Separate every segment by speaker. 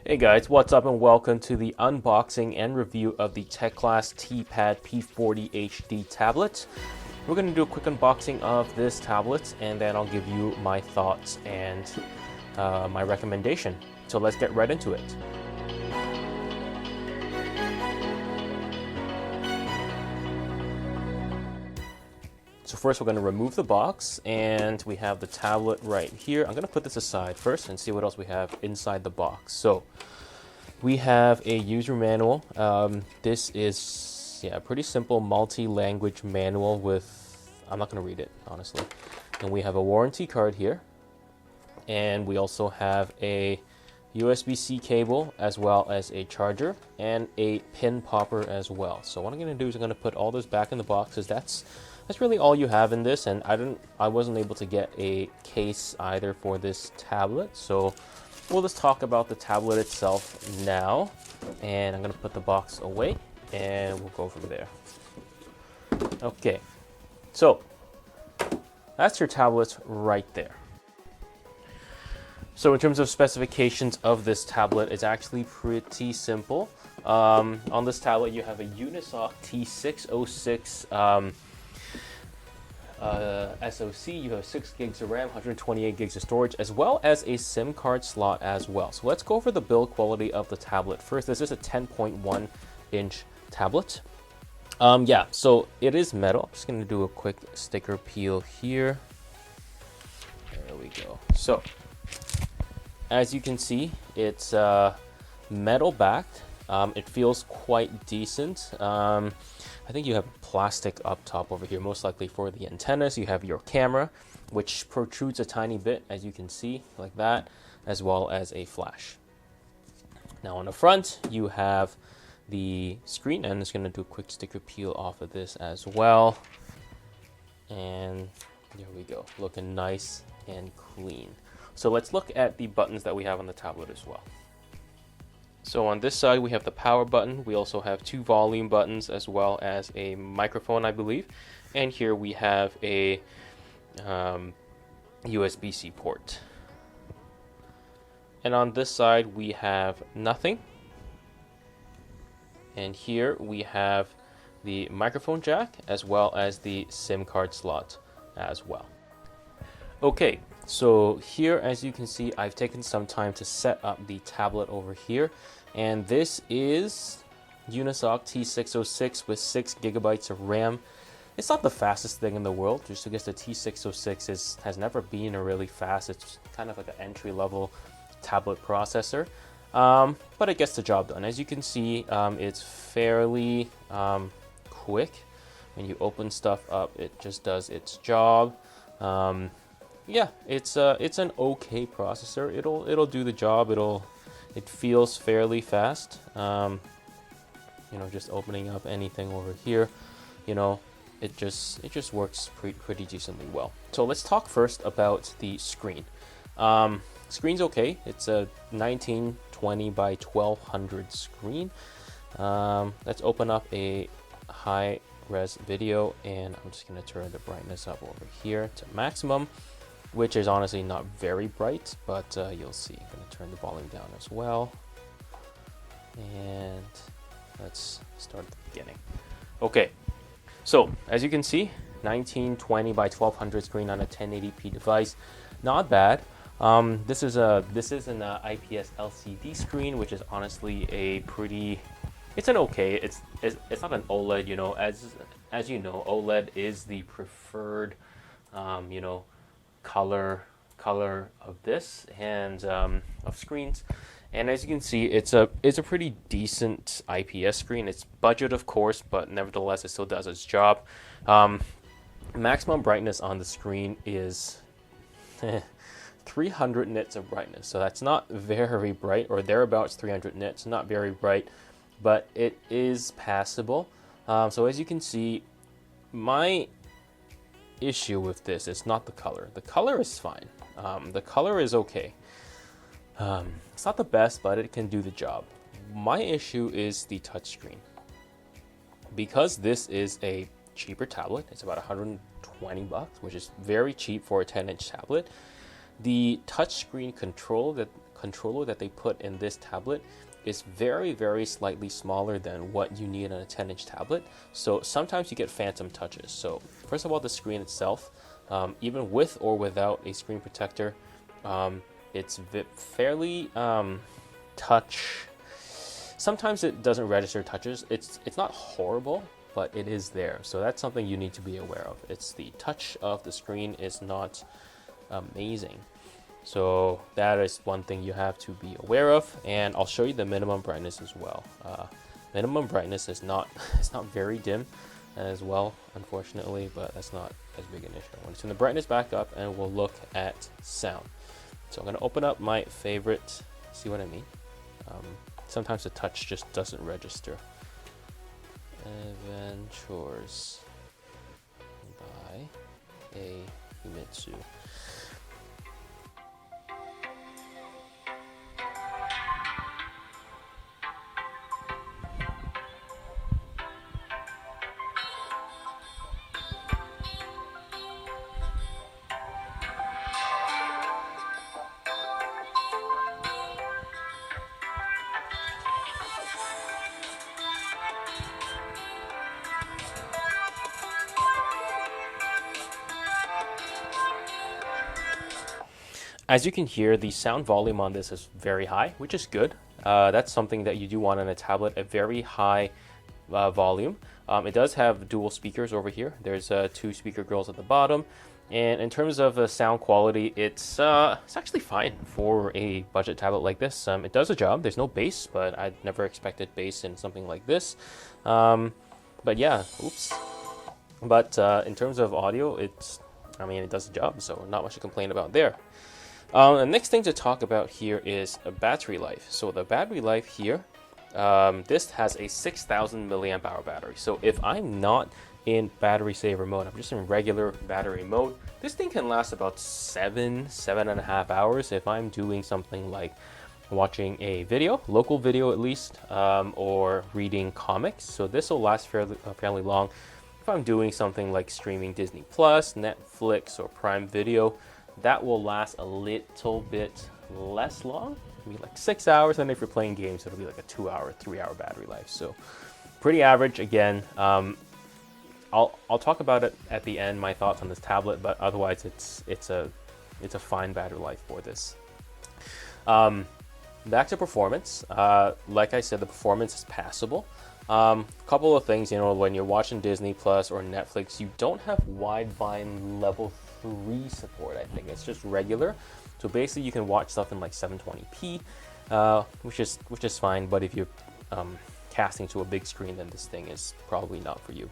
Speaker 1: Hey guys, what's up and welcome to the unboxing and review of the Teclast TPad P40HD tablet. We're going to do a quick unboxing of this tablet and then I'll give you my thoughts and my recommendation. So let's get right into it. So first we're going to remove the box and we have the tablet right here. I'm going to put this aside first and see what else we have inside the box. So we have a user manual. This is a pretty simple multi-language manual with, I'm not going to read it honestly. And we have a warranty card here. And we also have a USB-C cable as well as a charger and a pin popper as well. So what I'm going to do is I'm going to put all this back in the box because that's really all you have in this, and I wasn't able to get a case either for this tablet. So we'll just talk about the tablet itself now, and I'm going to put the box away and we'll go from there. Okay, so that's your tablet right there. So in terms of specifications of this tablet, it's actually pretty simple. On this tablet, you have a Unisoc T606 SoC, you have 6 gigs of RAM, 128 gigs of storage, as well as a SIM card slot as well. So let's go over the build quality of the tablet first. This is a 10.1 inch tablet. So it is metal. I'm just going to do a quick sticker peel here. There we go. So as you can see, it's metal backed. It feels quite decent. I think you have plastic up top over here, most likely for the antennas. You have your camera, which protrudes a tiny bit, as you can see, like that, as well as a flash. Now on the front, you have the screen, and I'm just going to do a quick sticker peel off of this as well. And there we go, looking nice and clean. So let's look at the buttons that we have on the tablet as well. So on this side we have the power button. We also have 2 volume buttons as well as a microphone, I believe. And here we have a USB-C port. And on this side we have nothing. And here we have the microphone jack as well as the SIM card slot as well. Okay, so here, as you can see, I've taken some time to set up the tablet over here, and this is Unisoc T606 with 6 gigabytes of RAM. It's not the fastest thing in the world, just because the T606 has never been a really fast. It's kind of like an entry-level tablet processor, but it gets the job done. As you can see, it's fairly quick. When you open stuff up, it just does its job. Yeah, it's an okay processor. It'll do the job. It feels fairly fast. Just opening up anything over here, it just works pretty decently well. So let's talk first about the screen. Screen's okay. It's a 1920 by 1200 screen. Let's open up a high res video, and I'm just going to turn the brightness up over here to maximum, which is honestly not very bright, but you'll see. I'm going to turn the volume down as well. And let's start at the beginning. Okay, so as you can see, 1920 by 1200 screen on a 1080p device. Not bad. This is an IPS LCD screen, which is honestly it's an okay. It's not an OLED. As you know, OLED is the preferred color of this and of screens. And as you can see, it's a pretty decent IPS screen. It's budget, of course, but nevertheless it still does its job. Maximum brightness on the screen is 300 nits of brightness, so that's not very bright, or thereabouts 300 nits, not very bright, but it is passable. So as you can see, my issue with this is not the color. The color is fine. The color is okay. It's not the best, but it can do the job. My issue is the touchscreen. Because this is a cheaper tablet, it's about $120, which is very cheap for a 10-inch tablet. The touchscreen control that controller that they put in this tablet is very, very slightly smaller than what you need on a 10-inch tablet. So sometimes you get phantom touches. So first of all, the screen itself, even with or without a screen protector, it's fairly touch. Sometimes it doesn't register touches. It's not horrible, but it is there. So that's something you need to be aware of. It's the touch of the screen is not amazing. So that is one thing you have to be aware of, and I'll show you the minimum brightness as well. Minimum brightness is not it's not very dim as well, unfortunately, but that's not as big an issue. I want to turn the brightness back up, and we'll look at sound. So I'm going to open up my favorite. See what I mean? Sometimes the touch just doesn't register. Adventures by a Himitsu. As you can hear, the sound volume on this is very high, which is good. That's something that you do want on a tablet, a very high volume. It does have dual speakers over here. There's 2 speaker grills at the bottom. And in terms of sound quality, it's actually fine for a budget tablet like this. It does a job. There's no bass, but I'd never expected bass in something like this. But yeah, oops. But in terms of audio, it does the job, so not much to complain about there. The next thing to talk about here is a battery life. So the battery life here, this has a 6,000 milliamp hour battery. So if I'm not in battery saver mode, I'm just in regular battery mode, this thing can last about 7.5 hours if I'm doing something like watching a video, local video at least, or reading comics. So this will last fairly long. If I'm doing something like streaming Disney Plus, Netflix, or Prime Video, that will last a little bit less long, maybe like 6 hours. And if you're playing games, it'll be like a 2-hour, 3-hour battery life. So pretty average again. I'll talk about it at the end, my thoughts on this tablet, but otherwise it's a fine battery life for this. Back to performance. Like I said, the performance is passable. Couple of things, when you're watching Disney Plus or Netflix, you don't have wideband level 3 support. I think it's just regular. So basically, you can watch stuff in like 720p, which is fine. But if you're casting to a big screen, then this thing is probably not for you.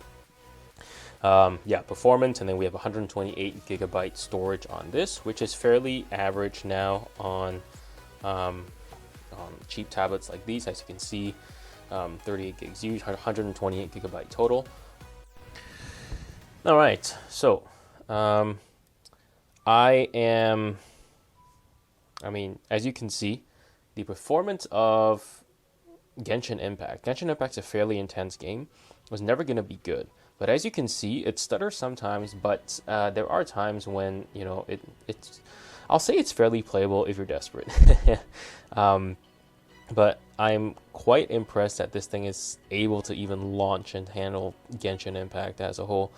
Speaker 1: Yeah, performance, and then we have 128 gigabyte storage on this, which is fairly average now on cheap tablets like these. As you can see, 38 gigs used, 128 gigabyte total. All right, so as you can see, the performance of Genshin Impact's a fairly intense game, was never going to be good. But as you can see, it stutters sometimes, but there are times when, I'll say it's fairly playable if you're desperate. But I'm quite impressed that this thing is able to even launch and handle Genshin Impact as a whole.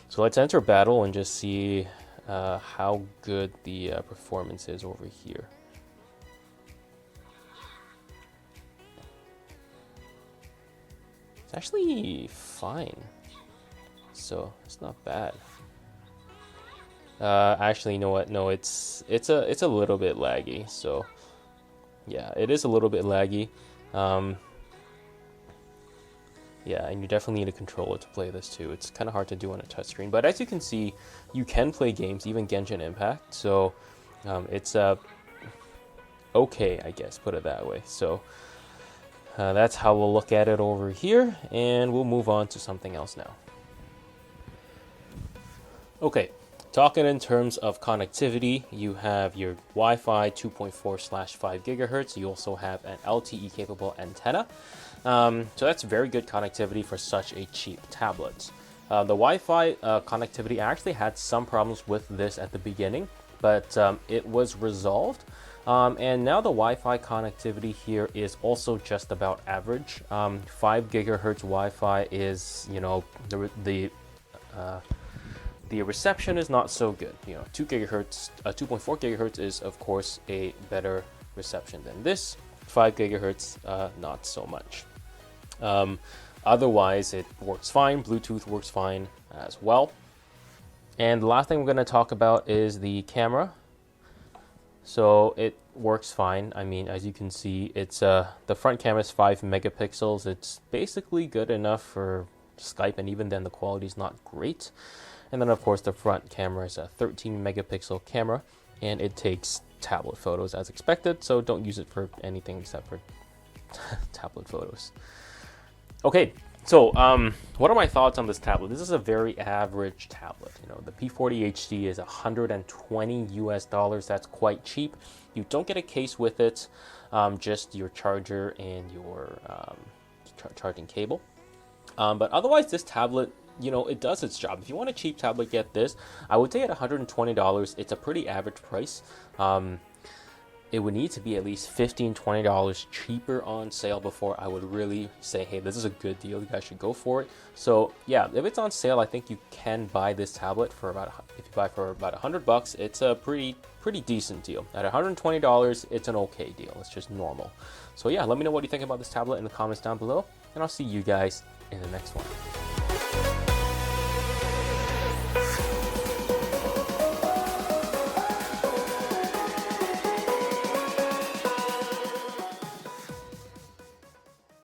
Speaker 1: So let's enter battle and just see how good the performance is over here. It's actually fine. So it's not bad. Actually, you know what? No, it's a little bit laggy. So yeah, it is a little bit laggy. Yeah, and you definitely need a controller to play this too. It's kind of hard to do on a touchscreen, but as you can see, you can play games, even Genshin Impact. So it's okay, I guess, put it that way. So that's how we'll look at it over here, and we'll move on to something else now. Okay, talking in terms of connectivity, you have your Wi-Fi 2.4/5 gigahertz. You also have an LTE capable antenna. So that's very good connectivity for such a cheap tablet. The Wi-Fi connectivity, I actually had some problems with this at the beginning, but it was resolved. And now the Wi-Fi connectivity here is also just about average. 5 gigahertz Wi-Fi is, you know, the reception is not so good. You know, 2 gigahertz, 2.4 gigahertz is of course a better reception than this. 5 gigahertz, not so much. Otherwise, it works fine. Bluetooth works fine as well. And the last thing we're going to talk about is the camera. So it works fine. I mean, as you can see, it's the front camera is 5 megapixels. It's basically good enough for Skype, and even then the quality is not great. And then of course the front camera is a 13 megapixel camera, and it takes tablet photos as expected, so don't use it for anything except for tablet photos. Okay, so what are my thoughts on this tablet? This is a very average tablet. You know, the P40HD is $120 US. That's quite cheap. You don't get a case with it, just your charger and your charging cable. But otherwise, this tablet, you know, it does its job. If you want a cheap tablet, get this. I would say at $120, it's a pretty average price. It would need to be at least $15, $20 cheaper on sale before I would really say, hey, this is a good deal. You guys should go for it. So yeah, if it's on sale, I think you can buy this tablet for about, if you buy for about $100, it's a pretty decent deal. At $120, it's an okay deal. It's just normal. So yeah, let me know what you think about this tablet in the comments down below, and I'll see you guys in the next one.